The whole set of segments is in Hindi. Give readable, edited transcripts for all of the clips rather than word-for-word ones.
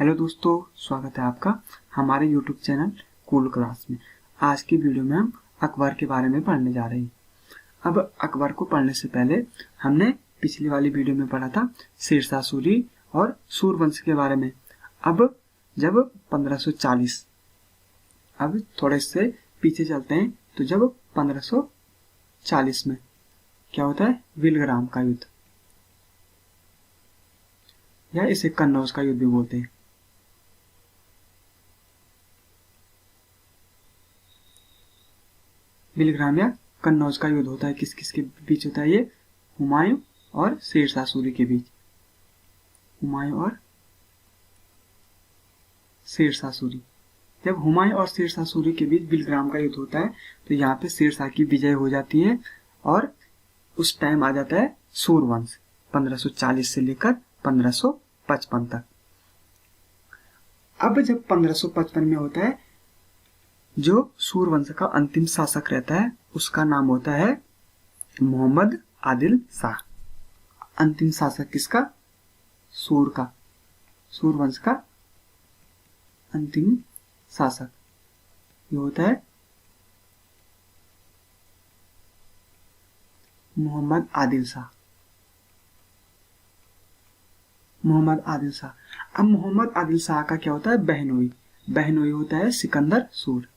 हेलो दोस्तों, स्वागत है आपका हमारे यूट्यूब चैनल कूल क्लास में। आज की वीडियो में हम अकबर के बारे में पढ़ने जा रहे हैं। अब अकबर को पढ़ने से पहले हमने पिछली वाली वीडियो में पढ़ा था शेरशाह सूरी और सूरवंश के बारे में। अब जब 1540, अब थोड़े से पीछे चलते हैं तो जब 1540 में क्या होता है, विलग्राम का युद्ध, या इसे कन्नौज का युद्ध भी बोलते हैं। विलग्राम या कन्नौज का युद्ध होता है। किस किस के बीच होता है? ये हुमायूं और शेरशाह सूरी के बीच। हुमायूं और शेरशाह सूरी। जब हुमायूं और शेरशाह सूरी के बीच विलग्राम का युद्ध होता है तो यहाँ पे शेरशाह की विजय हो जाती है और उस टाइम आ जाता है सूरवंश 1540 से लेकर 1555 तक। अब जब 1555 में होता है, जो सूरवंश का अंतिम शासक रहता है उसका नाम होता है मोहम्मद आदिल शाह। अंतिम शासक किसका? सूरवंश का अंतिम शासक ये होता है मोहम्मद आदिल शाह। मोहम्मद आदिल शाह। अब मोहम्मद आदिल शाह का क्या होता है? बहनोई होता है सिकंदर सूर।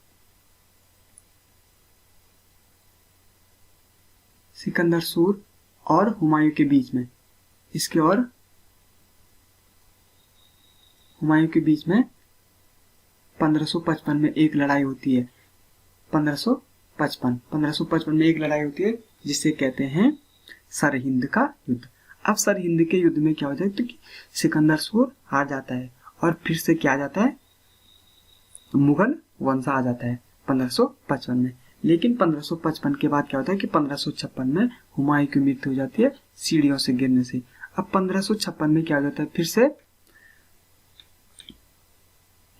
सिकंदर सूर और हुमायूं के बीच में, इसके और हुमायूं के बीच में 1555 में एक लड़ाई होती है। 1555 में एक लड़ाई होती है जिसे कहते हैं सरहिंद का युद्ध। अब सरहिंद के युद्ध में क्या होता है तो कि सिकंदर सूर हार जाता है और फिर से क्या आ जाता है, मुगल वंश आ जाता है 1555 में। लेकिन 1555 के बाद क्या होता है कि 1556 में हुमायूं की मृत्यु हो जाती है सीढ़ियों से गिरने से। अब 1556 में क्या हो जाता है, फिर से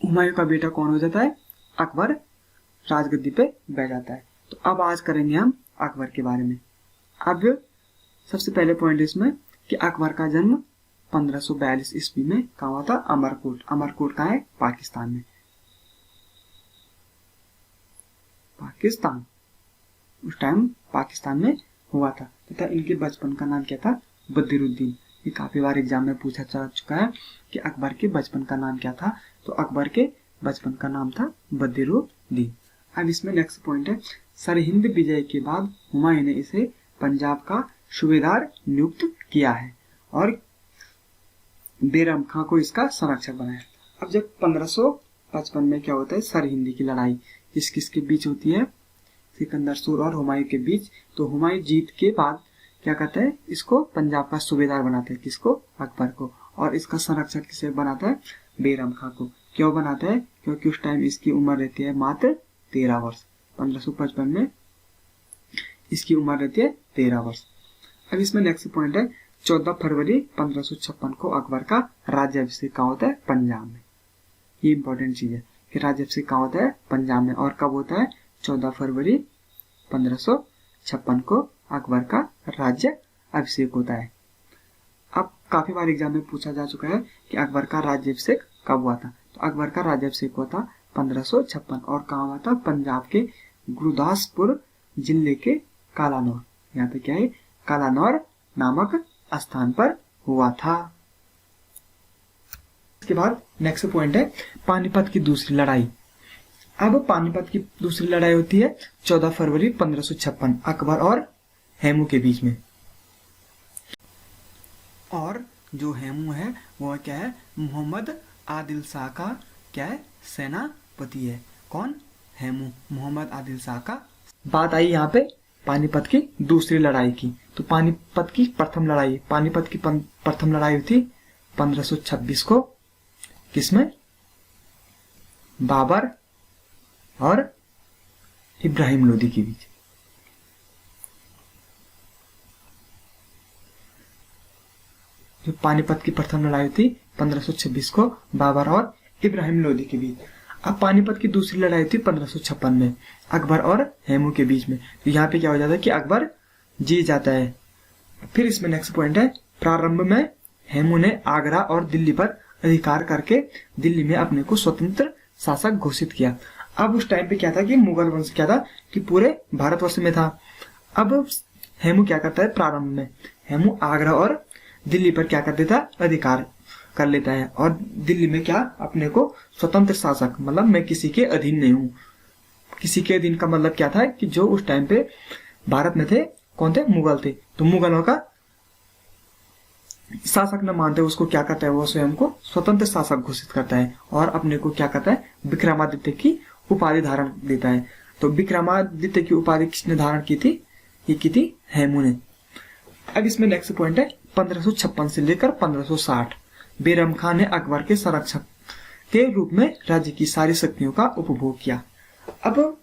हुमायूं का बेटा कौन हो जाता है? अकबर राजगद्दी पे बैठ जाता है। तो अब आज करेंगे हम अकबर के बारे में। अब सबसे पहले पॉइंट इसमें कि अकबर का जन्म 1542 ईस्वी में कहाँ हुआ था? अमरकोट कहाँ है? पाकिस्तान में। उस टाइम पाकिस्तान में हुआ था तथा इनके बचपन का नाम क्या था? बदरुद्दीन। ये काफी बार एग्जाम में पूछा जा चुका है कि अकबर के बचपन का नाम क्या था, तो अकबर के बचपन का नाम था बदरुद्दीन। अब इसमें नेक्स्ट पॉइंट है, सरहिंद विजय के बाद हुमायूं ने इसे पंजाब का सूबेदार नियुक्त किया है और बेरम खां को इसका संरक्षक बनाया। अब जब 1555 में क्या होता है, सरहिंद की लड़ाई किस किस के बीच होती है? सिकंदर सूर और हुमायूं के बीच। तो हुमायूं जीत के बाद क्या कहता है, इसको पंजाब का सूबेदार बनाते हैं। किसको? अकबर को। और इसका संरक्षक किसे बनाता है? बेरम खां को। क्यों बनाता है? क्योंकि उस टाइम इसकी उम्र रहती है मात्र 13 वर्ष। 1555 में इसकी उम्र रहती है 13 वर्ष। अब इसमें नेक्स्ट पॉइंट है, 14 फरवरी 1556 को अकबर का राज्याभिषेक कहाँ होता है? पंजाब में। ये इंपॉर्टेंट चीज है कि राज्याभिषेक कहाँ होता है? पंजाब में। और कब होता है? 14 फरवरी 1556 को अकबर का राज्य अभिषेक होता है। अब काफी बार एग्जाम में पूछा जा चुका है कि अकबर का राज्याभिषेक कब हुआ था। तो अकबर का राज्याभिषेक हुआ था 1556 और कहाँ हुआ था? पंजाब के गुरदासपुर जिले के कालानौर, यहाँ पे क्या है, कालानौर नामक स्थान पर हुआ था। इसके बाद नेक्स्ट पॉइंट है पानीपत की दूसरी लड़ाई। अब पानीपत की दूसरी लड़ाई होती है 14 फरवरी 1556 अकबर और हेमू के बीच में। और जो हेमू है वो क्या है? मोहम्मद आदिल शाह का क्या है? सेनापति है। कौन? हेमू, मोहम्मद आदिल शाह का। बात आई यहाँ पे पानीपत की दूसरी लड़ाई की। तो पानीपत की प्रथम लड़ाई हुई थी 1526 को। किसमें? बाबर और इब्राहिम लोदी के बीच। जो पानीपत की प्रथम लड़ाई थी 1526 को बाबर और इब्राहिम लोदी के बीच। अब पानीपत की दूसरी लड़ाई थी 1556 में अकबर और हेमू के बीच में। तो यहाँ पे क्या हो जाता है कि अकबर जीत जाता है। फिर इसमें नेक्स्ट पॉइंट है, प्रारंभ में हेमू ने आगरा और दिल्ली पर अधिकार करके दिल्ली में अपने को स्वतंत्र शासक घोषित किया। अब उस टाइम पे क्या था कि मुगल वंश क्या था कि पूरे भारतवर्ष में था। अब हेमू क्या करता है, प्रारंभ में हेमू आगरा और दिल्ली पर क्या कर देता है, अधिकार कर लेता है और दिल्ली में क्या अपने को स्वतंत्र शासक, मतलब मैं किसी के अधीन नहीं हूँ। किसी के अधीन का मतलब क्या था कि जो उस टाइम पे भारत में थे कौन थे, मुगल थे, तो मुगलों का शासक न मानते उसको क्या करता है, वो स्वयं को स्वतंत्र शासक घोषित करता है और अपने को क्या करता है, विक्रमादित्य की उपाधि धारण देता है। तो विक्रमादित्य की उपाधि किसने धारण की थी, ये की थी हेमू ने। अब इसमें नेक्स्ट पॉइंट है 1556 से लेकर 1560 बैरम खान ने अकबर के संरक्षक के रूप में राज्य की सारी शक्तियों का उपभोग किया। अब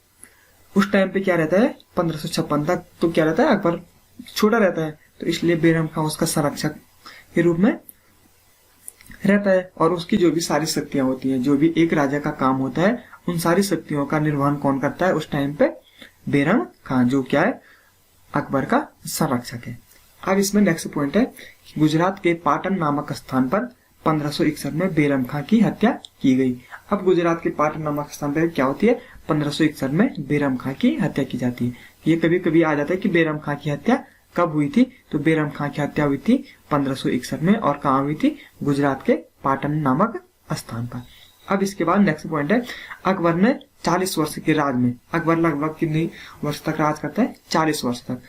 उस टाइम पे क्या रहता है 1556 तक तो क्या रहता है, अकबर छोटा रहता है, तो इसलिए बैरम खान उसका संरक्षक के रूप में रहता है और उसकी जो भी सारी शक्तियां होती हैं, जो भी एक राजा का काम होता है, उन सारी शक्तियों का निर्वहन कौन करता है उस टाइम पे, बैरम खान, जो क्या है अकबर का संरक्षक है। अब इसमें नेक्स्ट पॉइंट है गुजरात के पाटन नामक स्थान पर 1561 में बैरम खान की हत्या की गई। अब गुजरात के पाटन नामक स्थान पर क्या होती है, 1561 में बैरम खान की हत्या की जाती है। ये कभी कभी आ जाता है कि बैरम खान की हत्या कब हुई थी, तो बैरम खान की हत्या हुई थी 1561 में और कहाँ हुई थी, गुजरात के पाटन नामक स्थान पर। अब इसके बाद नेक्स्ट पॉइंट है अकबर ने 40 वर्ष के राज में, अकबर लगभग कितने वर्ष तक राज करता है, 40 वर्ष तक।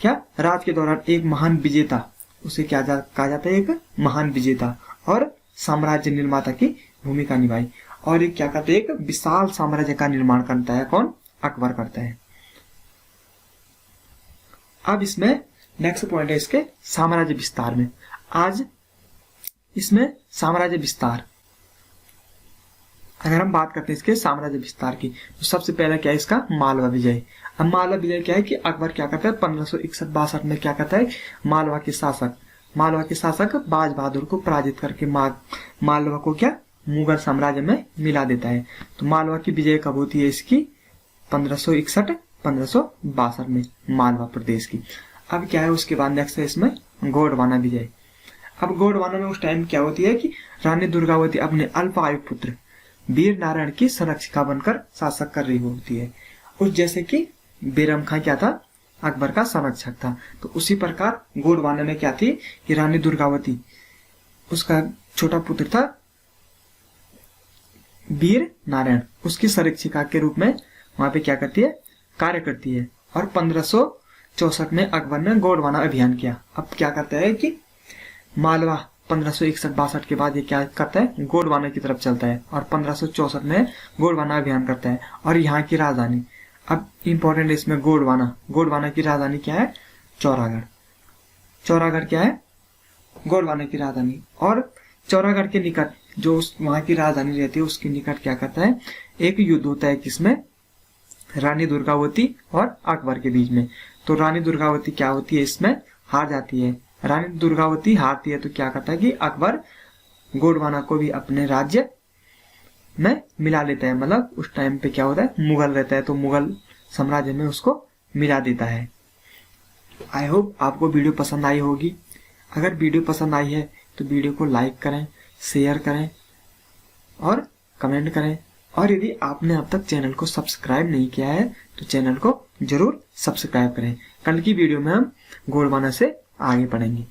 क्या राज के दौरान एक महान विजेता, उसे क्या कहा जाता है, एक महान विजेता और साम्राज्य निर्माता की भूमिका निभाई और एक क्या कहते हैं, एक विशाल साम्राज्य का निर्माण करता है, कौन, अकबर करता है। अब इसमें नेक्स्ट पॉइंट है इसके साम्राज्य विस्तार में। आज इसमें साम्राज्य विस्तार, अगर हम बात करते हैं इसके साम्राज्य विस्तार की, तो सबसे पहला क्या है इसका, मालवा विजय। अब मालवा विजय क्या है कि अकबर क्या करता है 1561-62 में क्या करता है, मालवा के शासक बाज बहादुर को पराजित करके मालवा को क्या मुगल साम्राज्य में मिला देता है। तो मालवा की विजय कब होती है इसकी, 1561-1562 में मालवा प्रदेश की। अब क्या है उसके बाद नेक्स्ट है इसमें गोंडवाना विजय। अब गोंडवाना में उस टाइम क्या होती है कि रानी दुर्गावती अपने अल्प आयु पुत्र वीर नारायण की संरक्षिका बनकर शासक कर रही होती है। उस जैसे कि बैरम खान क्या था, अकबर का संरक्षक था, तो उसी प्रकार गोंडवाना में क्या थी कि रानी दुर्गावती, उसका छोटा पुत्र था वीर नारायण, उसकी संरक्षिका के रूप में वहां पे क्या करती है, कार्य करती है। और 1564 में अकबर ने गोंडवाना अभियान किया। अब क्या करता है कि मालवा 1561-62 के बाद ये क्या करता है, गोंडवाना की तरफ चलता है और 1564 में गोंडवाना अभियान करता है और यहाँ की राजधानी, अब इंपॉर्टेंट इसमें गोंडवाना की राजधानी क्या है, चौरागढ़ क्या है, गोंडवाना की राजधानी। और चौरागढ़ के निकट जो वहां की राजधानी रहती है उसके निकट क्या करता है, एक युद्ध होता है किसमें, रानी दुर्गावती और अकबर के बीच में। तो रानी दुर्गावती क्या होती है, इसमें हार जाती है। रानी दुर्गावती हारती है तो क्या करता है कि अकबर गोंडवाना को भी अपने राज्य में मिला लेता है, मतलब उस टाइम पे क्या होता है, मुगल रहता है तो मुगल साम्राज्य में उसको मिला देता है। आई होप आपको वीडियो पसंद आई होगी। अगर वीडियो पसंद आई है तो वीडियो को लाइक करें, शेयर करें और कमेंट करें। और यदि आपने अब तक चैनल को सब्सक्राइब नहीं किया है तो चैनल को जरूर सब्सक्राइब करें। कल की वीडियो में हम गोंडवाना से आगे पढ़ेंगे।